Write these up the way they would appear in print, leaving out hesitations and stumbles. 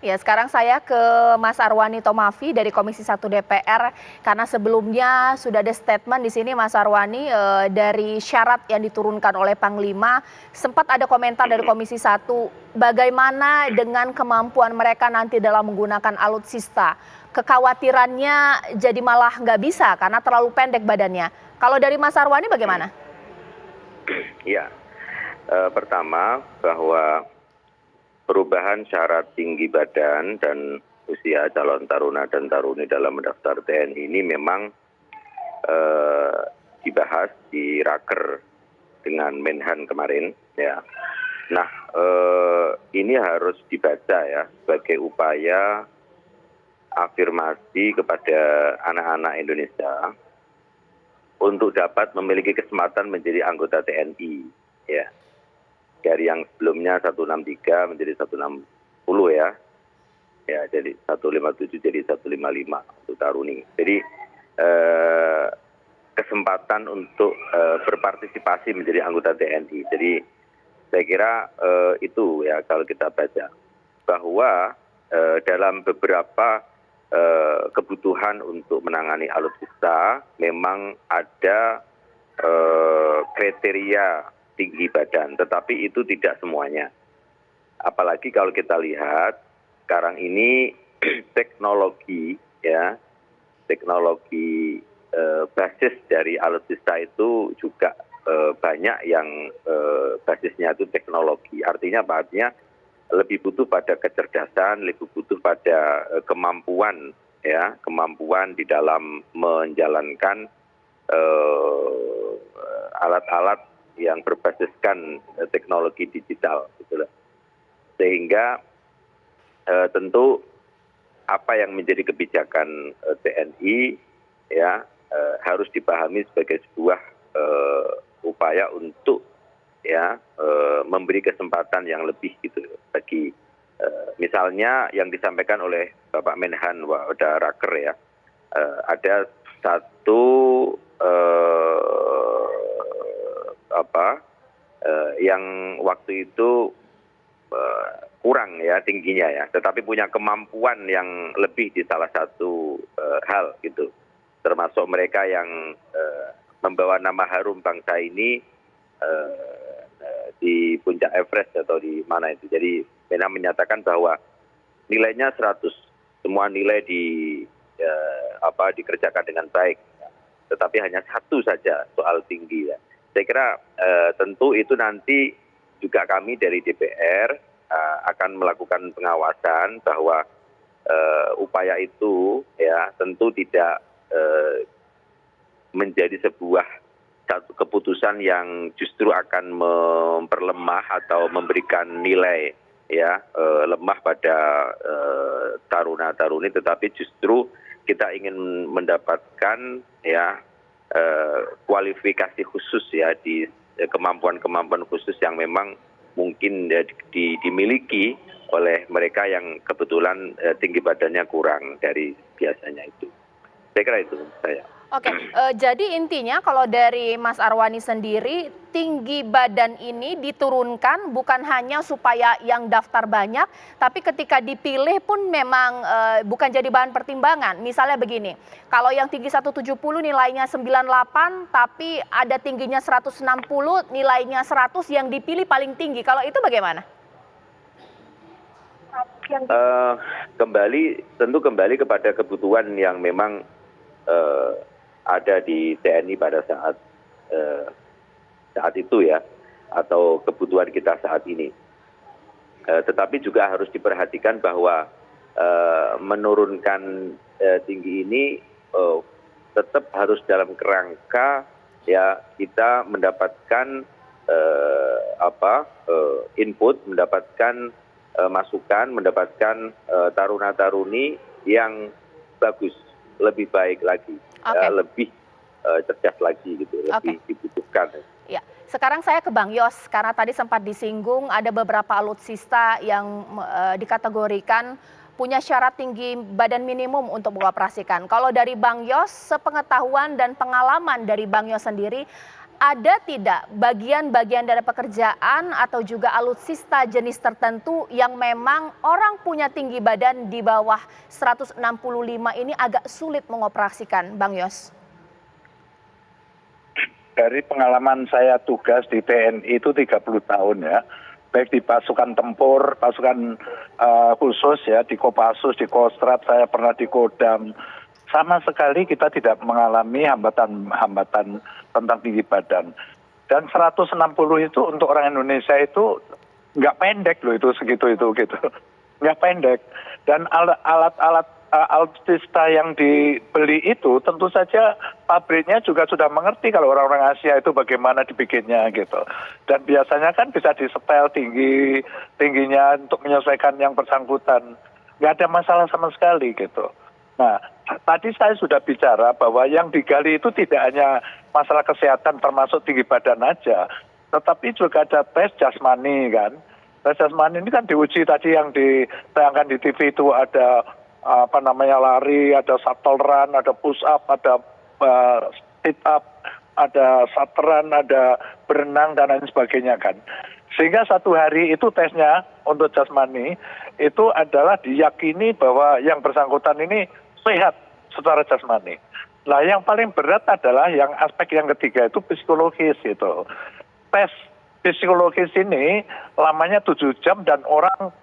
Ya, sekarang saya ke Mas Arwani Tomafi dari Komisi 1 DPR karena sebelumnya sudah ada statement di sini Mas Arwani dari syarat yang diturunkan oleh Panglima. Sempat ada komentar dari Komisi 1, bagaimana dengan kemampuan mereka nanti dalam menggunakan alutsista. Kekhawatirannya jadi malah nggak bisa karena terlalu pendek badannya. Kalau dari Mas Arwani bagaimana? Ya, pertama bahwa perubahan syarat tinggi badan dan usia calon taruna dan taruni dalam mendaftar TNI ini memang dibahas di Raker dengan Menhan kemarin, ya. Nah, ini harus dibaca ya sebagai upaya afirmasi kepada anak-anak Indonesia untuk dapat memiliki kesempatan menjadi anggota TNI, ya. Dari yang sebelumnya 163 menjadi 160 ya. Ya, jadi 157 jadi 155 untuk taruni. Jadi kesempatan untuk berpartisipasi menjadi anggota TNI. Jadi saya kira itu ya kalau kita baca bahwa dalam beberapa kebutuhan untuk menangani alutsista memang ada kriteria tinggi badan, tetapi itu tidak semuanya. Apalagi kalau kita lihat sekarang ini teknologi ya, teknologi basis dari alutsista itu juga banyak yang basisnya itu teknologi. Artinya apa? Artinya lebih butuh pada kecerdasan, lebih butuh pada kemampuan ya, kemampuan di dalam menjalankan alat-alat yang berbasiskan teknologi digital, gitu. Sehingga tentu apa yang menjadi kebijakan TNI ya harus dipahami sebagai sebuah upaya untuk ya memberi kesempatan yang lebih gitu bagi misalnya yang disampaikan oleh Bapak Menhan Wada Raker ya, ada satu yang waktu itu kurang ya tingginya ya, tetapi punya kemampuan yang lebih di salah satu hal gitu, termasuk mereka yang membawa nama harum bangsa ini di puncak Everest atau di mana itu. Jadi Menhan menyatakan bahwa nilainya 100, semua nilai dikerjakan dengan baik, tetapi hanya satu saja soal tinggi ya. Saya kira tentu itu nanti juga kami dari DPR akan melakukan pengawasan bahwa upaya itu ya tentu tidak menjadi sebuah satu keputusan yang justru akan memperlemah atau memberikan nilai ya lemah pada taruna-taruni, tetapi justru kita ingin mendapatkan ya kualifikasi khusus ya di kemampuan-kemampuan khusus yang memang mungkin dimiliki oleh mereka yang kebetulan tinggi badannya kurang dari biasanya itu. Saya kira itu saya. Oke, jadi intinya kalau dari Mas Arwani sendiri, tinggi badan ini diturunkan bukan hanya supaya yang daftar banyak, tapi ketika dipilih pun memang bukan jadi bahan pertimbangan. Misalnya begini, kalau yang tinggi 170 nilainya 98, tapi ada tingginya 160, nilainya 100, yang dipilih paling tinggi. Kalau itu bagaimana? Tentu kembali kepada kebutuhan yang memang ada di TNI pada saat itu ya, atau kebutuhan kita saat ini. Tetapi juga harus diperhatikan bahwa menurunkan tinggi ini tetap harus dalam kerangka ya kita mendapatkan input, mendapatkan masukan, mendapatkan taruna-taruni yang bagus, lebih baik lagi, ya, lebih cerdas lagi gitu, lebih dibutuhkan. Ya, sekarang saya ke Bang Yos karena tadi sempat disinggung ada beberapa alutsista yang dikategorikan punya syarat tinggi badan minimum untuk mengoperasikan. Kalau dari Bang Yos, sepengetahuan dan pengalaman dari Bang Yos sendiri, ada tidak bagian-bagian dari pekerjaan atau juga alutsista jenis tertentu yang memang orang punya tinggi badan di bawah 165 ini agak sulit mengoperasikan, Bang Yos? Dari pengalaman saya tugas di TNI itu 30 tahun ya, baik di pasukan tempur, pasukan khusus ya, di Kopassus, di Kostrad, saya pernah di Kodam. Sama sekali kita tidak mengalami hambatan tentang tinggi badan. Dan 160 itu untuk orang Indonesia itu nggak pendek loh, itu segitu itu gitu. Nggak pendek. Dan alat-alat alutsista yang dibeli itu tentu saja pabriknya juga sudah mengerti kalau orang-orang Asia itu bagaimana dibikinnya gitu. Dan biasanya kan bisa disetel tingginya untuk menyesuaikan yang bersangkutan. Nggak ada masalah sama sekali gitu. Nah, tadi saya sudah bicara bahwa yang digali itu tidak hanya masalah kesehatan termasuk tinggi badan aja, tetapi juga ada tes jasmani kan. Tes jasmani ini kan diuji tadi yang ditayangkan di TV itu ada lari, ada shuttle run, ada push up, ada sit up, ada shuttle ada berenang dan lain sebagainya kan. Sehingga satu hari itu tesnya untuk jasmani itu adalah diyakini bahwa yang bersangkutan ini sehat secara jasmani. Nah, yang paling berat adalah yang aspek yang ketiga itu psikologis itu. Tes psikologis ini lamanya 7 jam dan orang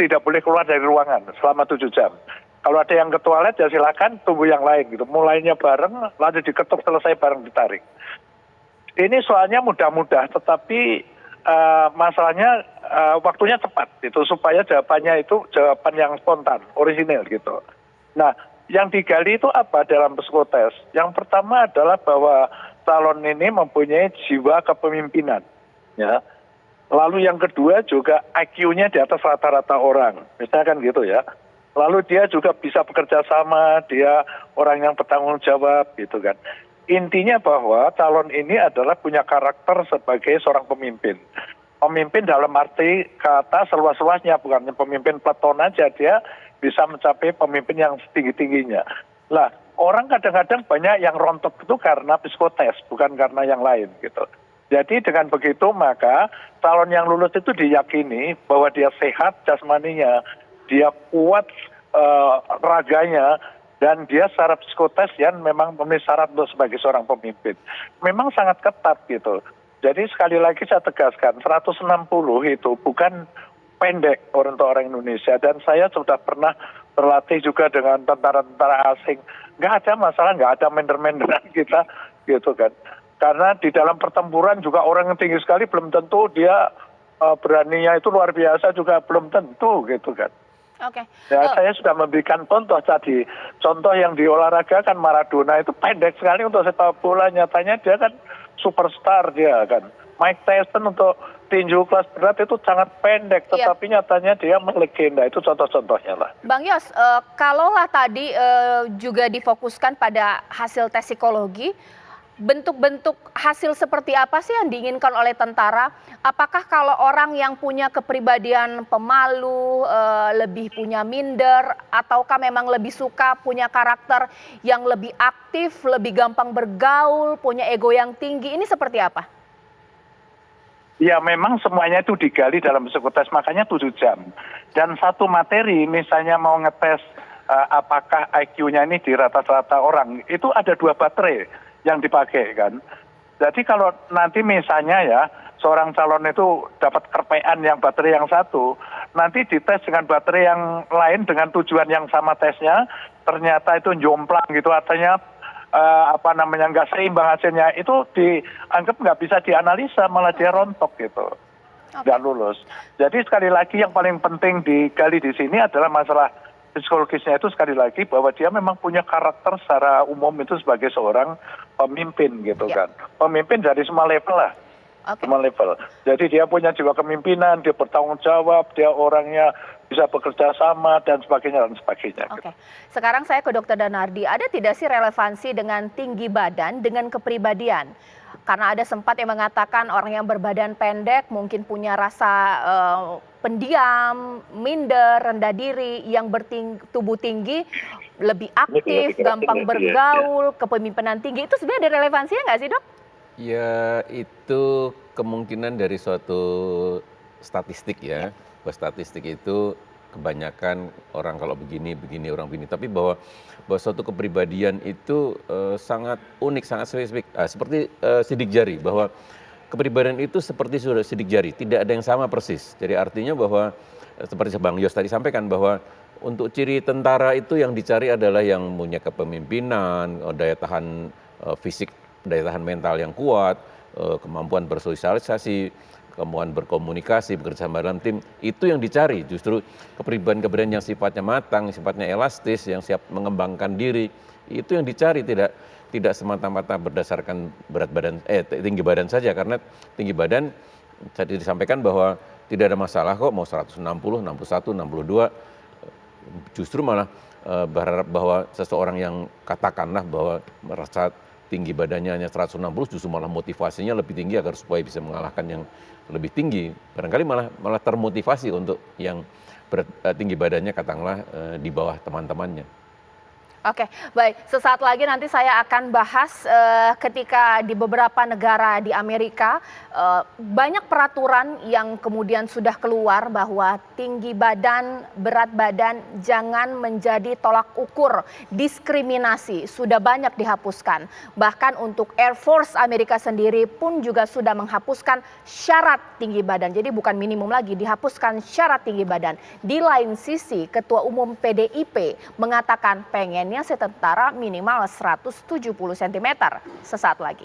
tidak boleh keluar dari ruangan selama 7 jam. Kalau ada yang ke toilet ya silakan, tunggu yang lain gitu. Mulainya bareng, lalu diketuk, selesai bareng ditarik. Ini soalnya mudah-mudah, tetapi masalahnya waktunya tepat itu supaya jawabannya itu jawaban yang spontan, orisinil gitu. Nah, yang digali itu apa dalam psikotes? Yang pertama adalah bahwa calon ini mempunyai jiwa kepemimpinan, ya. Lalu yang kedua juga IQ-nya di atas rata-rata orang, misalnya kan gitu ya. Lalu dia juga bisa bekerja sama, dia orang yang bertanggung jawab gitu kan. Intinya bahwa calon ini adalah punya karakter sebagai seorang pemimpin. Pemimpin dalam arti kata seluas-luasnya, bukan pemimpin peleton aja, dia bisa mencapai pemimpin yang setinggi-tingginya. Lah, orang kadang-kadang banyak yang rontok itu karena psikotes, bukan karena yang lain gitu. Jadi dengan begitu maka calon yang lulus itu diyakini bahwa dia sehat jasmaninya, dia kuat raganya, dan dia secara psikotes yang memang memenuhi syarat untuk sebagai seorang pemimpin. Memang sangat ketat gitu. Jadi sekali lagi saya tegaskan, 160 itu bukan pendek untuk orang Indonesia. Dan saya sudah pernah berlatih juga dengan tentara-tentara asing. Nggak ada masalah, nggak ada mender-menderan kita gitu kan. Karena di dalam pertempuran juga orang yang tinggi sekali belum tentu dia beraninya itu luar biasa juga belum tentu gitu kan. Oke. Ya, saya sudah memberikan contoh tadi. Contoh yang di olahraga kan Maradona itu pendek sekali untuk sepak bola. Nyatanya dia kan superstar dia kan. Mike Tyson untuk tinju kelas berat itu sangat pendek, tetapi nyatanya dia melegenda. Itu contoh-contohnya lah. Bang Yos, kalaulah tadi juga difokuskan pada hasil tes psikologi, bentuk-bentuk hasil seperti apa sih yang diinginkan oleh tentara? Apakah kalau orang yang punya kepribadian pemalu, lebih punya minder, ataukah memang lebih suka punya karakter yang lebih aktif, lebih gampang bergaul, punya ego yang tinggi? Ini seperti apa? Ya memang semuanya itu digali dalam psikotes, makanya 7 jam. Dan satu materi misalnya mau ngetes apakah IQ-nya ini di rata-rata orang, itu ada 2 baterai yang dipakai kan. Jadi kalau nanti misalnya ya seorang calon itu dapat kerpean yang baterai yang satu, nanti dites dengan baterai yang lain dengan tujuan yang sama tesnya, ternyata itu jomplang gitu, artinya nggak seimbang hasilnya, itu dianggap nggak bisa dianalisa, malah dia rontok gitu, nggak lulus. Jadi sekali lagi yang paling penting digali di sini adalah masalah psikologisnya itu, sekali lagi bahwa dia memang punya karakter secara umum itu sebagai seorang pemimpin gitu kan. Pemimpin dari semua level lah. Semua level. Jadi dia punya jiwa kepemimpinan, dia bertanggung jawab, dia orangnya bisa bekerja sama dan sebagainya dan sebagainya. Oke. Sekarang saya ke Dr. Danardi, ada tidak sih relevansi dengan tinggi badan dengan kepribadian? Karena ada sempat yang mengatakan orang yang berbadan pendek mungkin punya rasa pendiam, minder, rendah diri, yang bertubuh tinggi lebih aktif, gampang bergaul, kepemimpinan tinggi. Itu sebenarnya ada relevansinya nggak sih, Dok? Ya itu kemungkinan dari suatu statistik ya, bahwa statistik itu kebanyakan orang kalau begini, begini, orang begini. Tapi bahwa suatu kepribadian itu sangat unik, sangat spesifik. Seperti sidik jari, bahwa kepribadian itu seperti sudah sidik jari, tidak ada yang sama persis. Jadi artinya bahwa seperti Bang Yos tadi sampaikan bahwa untuk ciri tentara itu yang dicari adalah yang punya kepemimpinan, daya tahan fisik, daya tahan mental yang kuat, kemampuan bersosialisasi, kemampuan berkomunikasi, bekerja sama dalam tim, itu yang dicari. Justru kepribadian-kepribadian yang sifatnya matang, sifatnya elastis, yang siap mengembangkan diri, itu yang dicari, tidak semata-mata berdasarkan tinggi badan saja, karena tinggi badan tadi disampaikan bahwa tidak ada masalah kok mau 160, 61, 62, justru malah berharap bahwa seseorang yang katakanlah bahwa merasa tinggi badannya hanya 160 justru malah motivasinya lebih tinggi agar supaya bisa mengalahkan yang lebih tinggi. Barangkali malah termotivasi untuk yang tinggi badannya katakanlah di bawah teman-temannya. Oke, baik. Sesaat lagi nanti saya akan bahas ketika di beberapa negara di Amerika banyak peraturan yang kemudian sudah keluar bahwa tinggi badan, berat badan jangan menjadi tolak ukur diskriminasi. Sudah banyak dihapuskan. Bahkan untuk Air Force Amerika sendiri pun juga sudah menghapuskan syarat tinggi badan. Jadi bukan minimum lagi, dihapuskan syarat tinggi badan. Di lain sisi, Ketua Umum PDIP mengatakan pengennya setentara minimal 170 cm. Sesaat lagi.